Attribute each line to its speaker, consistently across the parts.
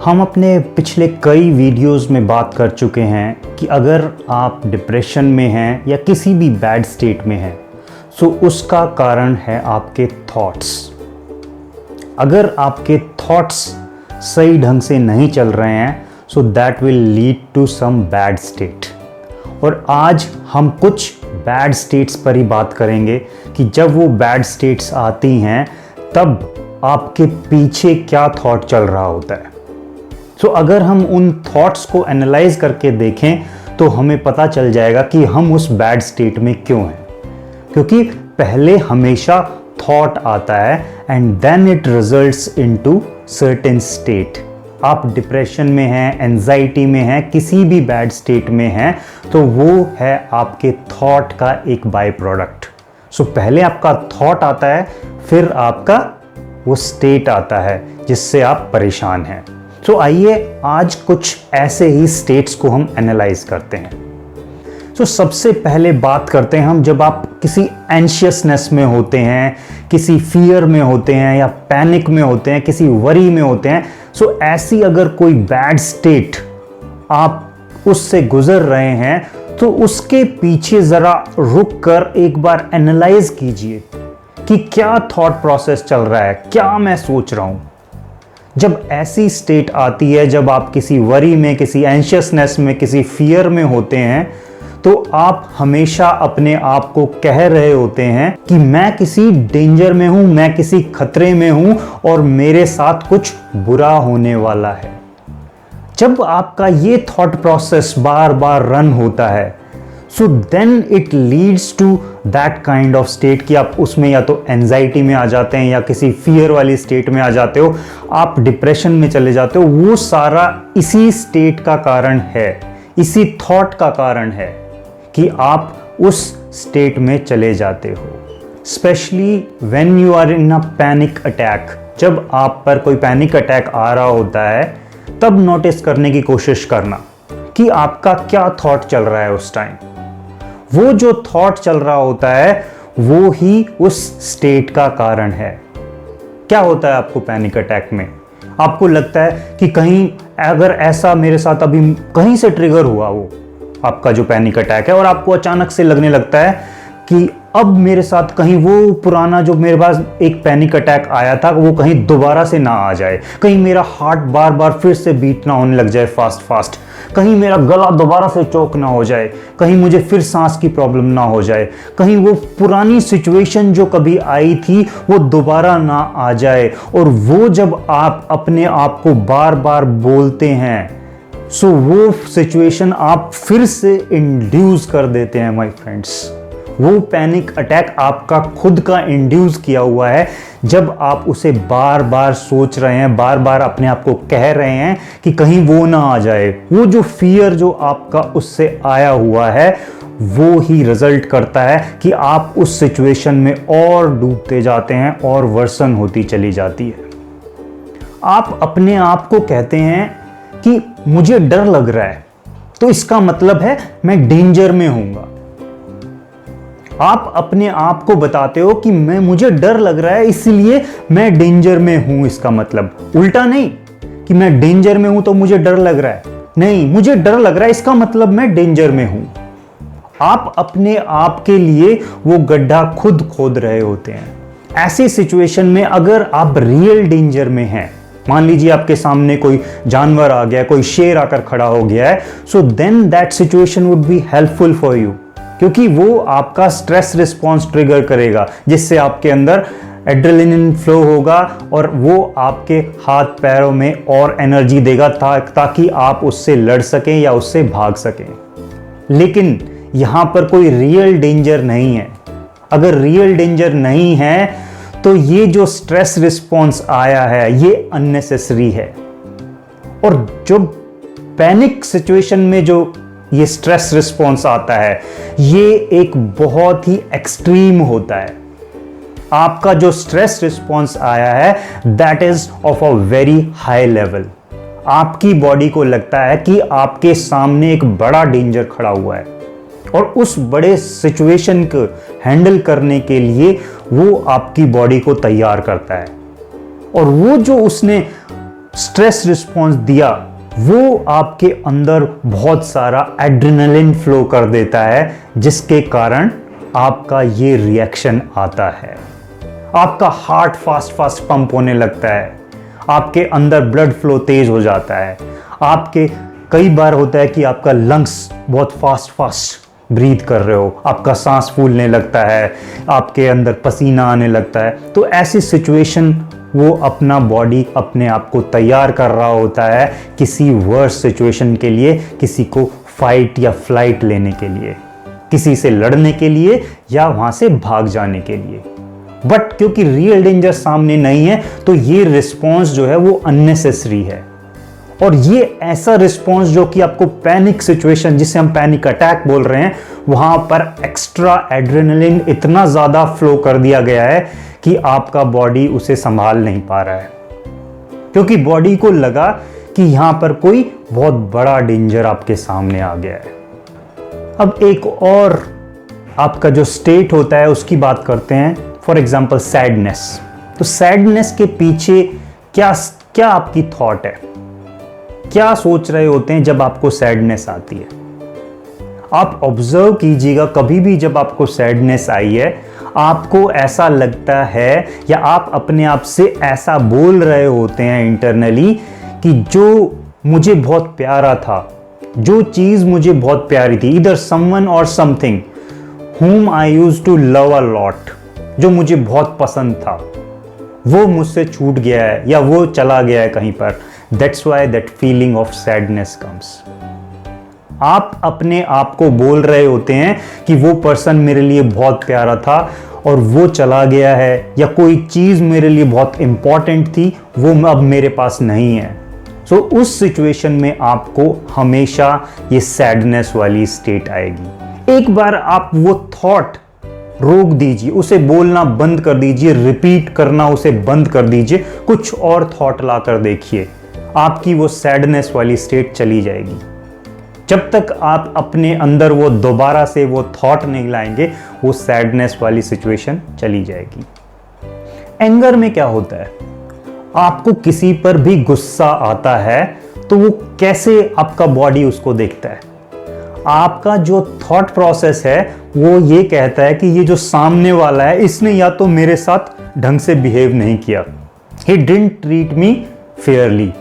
Speaker 1: हम अपने पिछले कई वीडियोस में बात कर चुके हैं कि अगर आप डिप्रेशन में हैं या किसी भी बैड स्टेट में हैं तो उसका कारण है आपके थॉट्स। अगर आपके थॉट्स सही ढंग से नहीं चल रहे हैं so that will lead to some bad state. और आज हम कुछ बैड स्टेट्स पर ही बात करेंगे कि जब वो बैड स्टेट्स आती हैं तब आपके पीछे क्या थॉट चल रहा होता है। सो अगर हम उन थॉट्स को एनालाइज करके देखें तो हमें पता चल जाएगा कि हम उस बैड स्टेट में क्यों हैं। क्योंकि पहले हमेशा थॉट आता है and then it results into certain state. आप डिप्रेशन में हैं, एंजाइटी में हैं, किसी भी बैड स्टेट में हैं तो वो है आपके थॉट का एक बाय प्रोडक्ट। सो पहले आपका थॉट आता है, फिर आपका वो स्टेट आता है जिससे आप परेशान हैं। तो आइए आज कुछ ऐसे ही स्टेट्स को हम एनालाइज करते हैं। तो सबसे पहले बात करते हैं हम जब आप किसी एंशियसनेस में होते हैं, किसी फियर में होते हैं या पैनिक में होते हैं, किसी वरी में होते हैं। सो ऐसी अगर कोई बैड स्टेट आप उससे गुजर रहे हैं तो उसके पीछे ज़रा रुक कर एक बार एनालाइज कीजिए कि क्या थॉट प्रोसेस चल रहा है, क्या मैं सोच रहा हूँ। जब ऐसी स्टेट आती है, जब आप किसी वरी में, किसी एंशियसनेस में, किसी फियर में होते हैं तो आप हमेशा अपने आप को कह रहे होते हैं कि मैं किसी डेंजर में हूं, मैं किसी खतरे में हूं और मेरे साथ कुछ बुरा होने वाला है। जब आपका ये थॉट प्रोसेस बार बार रन होता है so then it leads to that kind of state कि आप उसमें या तो एंजाइटी में आ जाते हैं या किसी फियर वाली स्टेट में आ जाते हो, आप डिप्रेशन में चले जाते हो। वो सारा इसी स्टेट का कारण है, इसी थॉट का कारण है कि आप उस स्टेट में चले जाते हो। Especially when you are in a panic attack, जब आप पर कोई पैनिक अटैक आ रहा होता है तब नोटिस करने की कोशिश करना कि आपका क्या थॉट चल रहा है उस टाइम। वो जो थॉट चल रहा होता है वो ही उस स्टेट का कारण है। क्या होता है आपको पैनिक अटैक में? आपको लगता है कि कहीं अगर ऐसा मेरे साथ अभी कहीं से ट्रिगर हुआ वो आपका जो पैनिक अटैक है और आपको अचानक से लगने लगता है कि अब मेरे साथ कहीं वो पुराना जो मेरे पास एक पैनिक अटैक आया था वो कहीं दोबारा से ना आ जाए, कहीं मेरा हार्ट बार बार फिर से बीट ना होने लग जाए फास्ट फास्ट, कहीं मेरा गला दोबारा से चोक ना हो जाए, कहीं मुझे फिर सांस की प्रॉब्लम ना हो जाए, कहीं वो पुरानी सिचुएशन जो कभी आई थी वो दोबारा ना आ जाए। और वो जब आप अपने आप को बार बार बोलते हैं सो वो सिचुएशन आप फिर से इंड्यूस कर देते हैं माय फ्रेंड्स। वो पैनिक अटैक आपका खुद का इंड्यूस किया हुआ है जब आप उसे बार बार सोच रहे हैं, बार बार अपने आप को कह रहे हैं कि कहीं वो ना आ जाए। वो जो फियर जो आपका उससे आया हुआ है वो ही रिजल्ट करता है कि आप उस सिचुएशन में और डूबते जाते हैं और वर्सन होती चली जाती है। आप अपने आप को कहते हैं कि मुझे डर लग रहा है तो इसका मतलब है मैं डेंजर में हूंगा। आप अपने आप को बताते हो कि मुझे डर लग रहा है इसलिए मैं डेंजर में हूं। इसका मतलब उल्टा नहीं कि मैं डेंजर में हूं तो मुझे डर लग रहा है, नहीं, मुझे डर लग रहा है इसका मतलब मैं डेंजर में हूं। आप अपने आप के लिए वो गड्ढा खुद खोद रहे होते हैं। ऐसी सिचुएशन में अगर आप रियल डेंजर में हैं, मान लीजिए आपके सामने कोई जानवर आ गया, कोई शेर आकर खड़ा हो गया है, so then that situation would be helpful for you, क्योंकि वो आपका स्ट्रेस रिस्पॉन्स ट्रिगर करेगा जिससे आपके अंदर एड्रेनलिन फ्लो होगा और वो आपके हाथ पैरों में और एनर्जी देगा ताकि आप उससे लड़ सकें या उससे भाग सकें। लेकिन यहाँ पर कोई रियल डेंजर नहीं है। अगर रियल डेंजर नहीं है तो ये जो स्ट्रेस रिस्पॉन्स आया है ये अननेसेसरी है। और जो पैनिक सिचुएशन में जो ये स्ट्रेस रिस्पॉन्स आता है ये एक बहुत ही एक्सट्रीम होता है। आपका जो स्ट्रेस रिस्पॉन्स आया है that is of a very high level. आपकी बॉडी को लगता है कि आपके सामने एक बड़ा डेंजर खड़ा हुआ है और उस बड़े सिचुएशन को हैंडल करने के लिए वो आपकी बॉडी को तैयार करता है। और वो जो उसने स्ट्रेस रिस्पॉन्स दिया, वो आपके अंदर बहुत सारा एड्रेनलिन फ्लो कर देता है, जिसके कारण आपका ये रिएक्शन आता है। आपका हार्ट फास्ट फास्ट पंप होने लगता है, आपके अंदर ब्लड फ्लो तेज हो जाता है, आपके कई बार होता है कि आपका लंग्स बहुत फास्ट फास्ट ब्रीथ कर रहे हो, आपका सांस फूलने लगता है, आपके अंदर पसीना आने लगता है। तो ऐसी सिचुएशन वो अपना बॉडी अपने आप को तैयार कर रहा होता है किसी वर्स सिचुएशन के लिए, किसी को फाइट या फ्लाइट लेने के लिए, किसी से लड़ने के लिए या वहां से भाग जाने के लिए। बट क्योंकि रियल डेंजर सामने नहीं है, तो ये रिस्पॉन्स जो है वो अननेसेसरी है। और ये ऐसा रिस्पॉन्स जो कि आपको पैनिक सिचुएशन, जिसे हम पैनिक अटैक बोल रहे हैं, वहां पर एक्स्ट्रा एड्रेनलिन इतना ज्यादा फ्लो कर दिया गया है कि आपका बॉडी उसे संभाल नहीं पा रहा है, क्योंकि बॉडी को लगा कि यहां पर कोई बहुत बड़ा डेंजर आपके सामने आ गया है। अब एक और आपका जो स्टेट होता है उसकी बात करते हैं, फॉर एग्जाम्पल सैडनेस। तो सैडनेस के पीछे क्या क्या आपकी थॉट है, क्या सोच रहे होते हैं जब आपको सैडनेस आती है? आप ऑब्जर्व कीजिएगा, कभी भी जब आपको सैडनेस आई है, आपको ऐसा लगता है या आप अपने आप से ऐसा बोल रहे होते हैं इंटरनली कि जो मुझे बहुत प्यारा था, जो चीज मुझे बहुत प्यारी थी, इधर समवन और something whom I used to love a lot, जो मुझे बहुत पसंद था, वो मुझसे छूट गया है या वो चला गया है कहीं पर। That's why that feeling of sadness comes. आप अपने आप को बोल रहे होते हैं कि वो पर्सन मेरे लिए बहुत प्यारा था और वो चला गया है, या कोई चीज मेरे लिए बहुत इंपॉर्टेंट थी, वो अब मेरे पास नहीं है। सो उस सिचुएशन में आपको हमेशा ये सैडनेस वाली स्टेट आएगी। एक बार आप वो थॉट रोक दीजिए, उसे बोलना बंद कर दीजिए, रिपीट करना उसे बंद कर दीजिए, कुछ और थॉट लाकर देखिए, आपकी वो सैडनेस वाली स्टेट चली जाएगी। जब तक आप अपने अंदर वो दोबारा से वो थॉट नहीं लाएंगे, वो सैडनेस वाली सिचुएशन चली जाएगी। एंगर में क्या होता है, आपको किसी पर भी गुस्सा आता है तो वो कैसे आपका बॉडी उसको देखता है? आपका जो थॉट प्रोसेस है वो ये कहता है कि ये जो सामने वाला है, इसने या तो मेरे साथ ढंग से बिहेव नहीं किया, he didn't treat me Fairlie,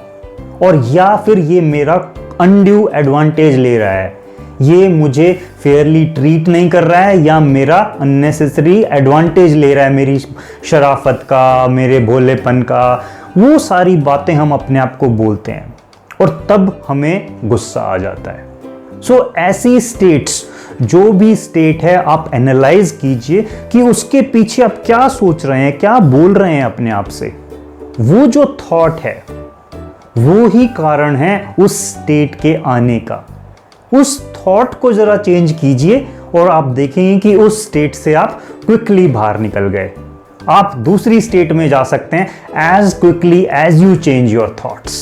Speaker 1: और या फिर ये मेरा अनड्यू एडवांटेज ले रहा है, ये मुझे फेयरली ट्रीट नहीं कर रहा है, या मेरा अननेसेसरी एडवांटेज ले रहा है, मेरी शराफत का, मेरे भोलेपन का। वो सारी बातें हम अपने आप को बोलते हैं और तब हमें गुस्सा आ जाता है। सो ऐसी स्टेट्स, जो भी स्टेट है, आप एनालाइज कीजिए कि उसके पीछे आप क्या सोच रहे हैं, क्या बोल रहे हैं अपने आप से। वो जो थॉट है वो ही कारण है उस स्टेट के आने का। उस थॉट को जरा चेंज कीजिए और आप देखेंगे कि उस स्टेट से आप क्विकली बाहर निकल गए। आप दूसरी स्टेट में जा सकते हैं as quickly as you change your thoughts.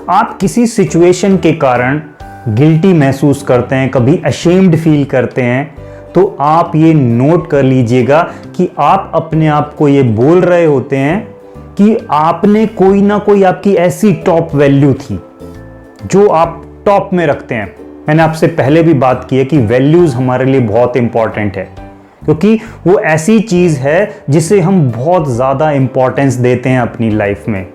Speaker 1: आप किसी सिचुएशन के कारण गिल्टी महसूस करते हैं, कभी अशेम्ड फील करते हैं, तो आप ये नोट कर लीजिएगा कि आप अपने आप को ये बोल रहे होते हैं कि आपने कोई ना कोई आपकी ऐसी टॉप वैल्यू थी जो आप टॉप में रखते हैं। मैंने आपसे पहले भी बात की है कि वैल्यूज हमारे लिए बहुत इंपॉर्टेंट है, क्योंकि वो ऐसी चीज है जिसे हम बहुत ज्यादा इंपॉर्टेंस देते हैं अपनी लाइफ में।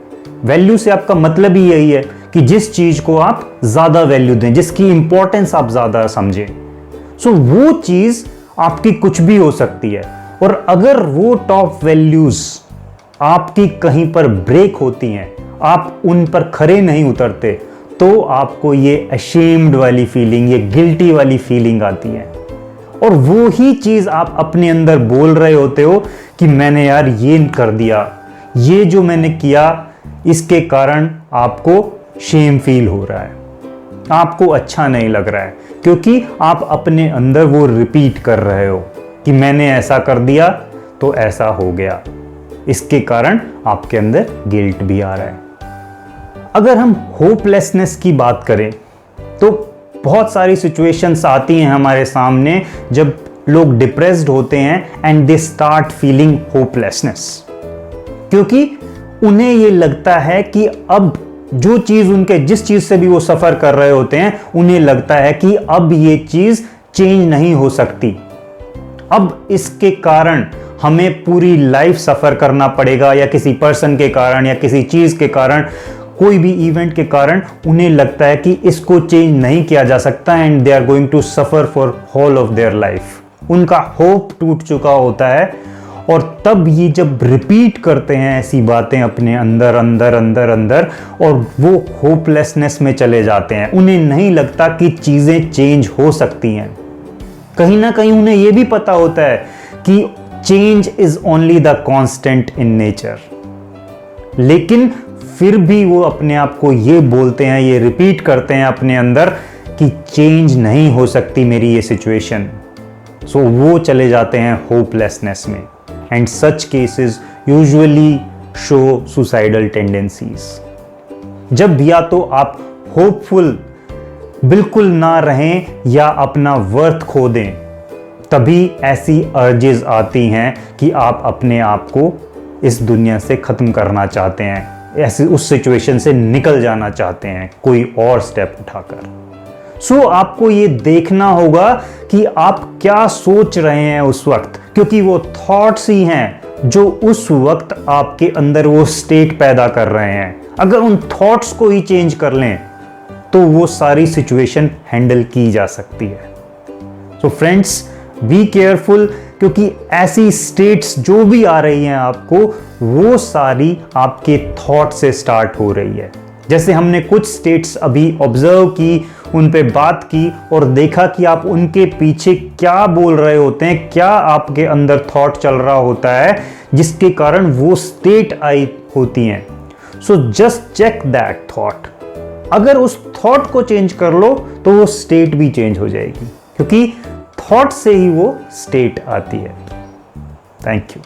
Speaker 1: वैल्यू से आपका मतलब ही यही है कि जिस चीज को आप ज्यादा वैल्यू दें, जिसकी इंपॉर्टेंस आप ज्यादा समझें। सो वो चीज आपकी कुछ भी हो सकती है, और अगर वो टॉप वैल्यूज आपकी कहीं पर ब्रेक होती हैं, आप उन पर खरे नहीं उतरते, तो आपको ये अशेम्ड वाली फीलिंग, ये गिल्टी वाली फीलिंग आती है। और वो ही चीज आप अपने अंदर बोल रहे होते हो कि मैंने यार ये कर दिया, ये जो मैंने किया इसके कारण आपको शेम फील हो रहा है, आपको अच्छा नहीं लग रहा है, क्योंकि आप अपने अंदर वो रिपीट कर रहे हो कि मैंने ऐसा कर दिया तो ऐसा हो गया। इसके कारण आपके अंदर गिल्ट भी आ रहा है। अगर हम होपलेसनेस की बात करें तो बहुत सारी सिचुएशंस आती हैं हमारे सामने जब लोग डिप्रेस्ड होते हैं and they start feeling hopelessness, क्योंकि उन्हें ये लगता है कि अब जो चीज उनके जिस चीज से भी वो सफर कर रहे होते हैं, उन्हें लगता है कि अब ये चीज चेंज नहीं हो सकती, अब इसके कारण हमें पूरी लाइफ सफर करना पड़ेगा, या किसी पर्सन के कारण या किसी चीज के कारण, कोई भी इवेंट के कारण उन्हें लगता है कि इसको चेंज नहीं किया जा सकता and they are going to suffer for whole of their life. उनका होप टूट चुका होता है और तब ये जब रिपीट करते हैं ऐसी बातें अपने अंदर अंदर अंदर अंदर और वो होपलेसनेस में चले जाते हैं। उन्हें नहीं लगता कि चीज़ें चेंज हो सकती हैं। कहीं ना कहीं उन्हें ये भी पता होता है कि change is only the constant in nature, लेकिन फिर भी वो अपने आप को ये बोलते हैं, ये रिपीट करते हैं अपने अंदर कि चेंज नहीं हो सकती मेरी ये सिचुएशन। सो वो चले जाते हैं होपलेसनेस में and such cases usually show suicidal tendencies. जब या तो आप होपफुल बिल्कुल ना रहें या अपना वर्थ खो दें, तभी ऐसी अर्जेस आती हैं कि आप अपने आप को इस दुनिया से ख़त्म करना चाहते हैं, ऐसी उस सिचुएशन से निकल जाना चाहते हैं कोई और स्टेप उठाकर। सो आपको ये देखना होगा कि आप क्या सोच रहे हैं उस वक्त, क्योंकि वो थॉट्स ही हैं जो उस वक्त आपके अंदर वो स्टेट पैदा कर रहे हैं। अगर उन थॉट्स को ही चेंज कर लें तो वो सारी सिचुएशन हैंडल की जा सकती है। सो फ्रेंड्स, बी केयरफुल, क्योंकि ऐसी स्टेट्स जो भी आ रही हैं आपको, वो सारी आपके थॉट से स्टार्ट हो रही है। जैसे हमने कुछ स्टेट्स अभी ऑब्जर्व की, उन पे बात की और देखा कि आप उनके पीछे क्या बोल रहे होते हैं, क्या आपके अंदर थॉट चल रहा होता है जिसके कारण वो स्टेट आई होती हैं। So just check that thought. अगर उस थॉट को चेंज कर लो तो वो स्टेट भी चेंज हो जाएगी, क्योंकि थॉट से ही वो स्टेट आती है। Thank you.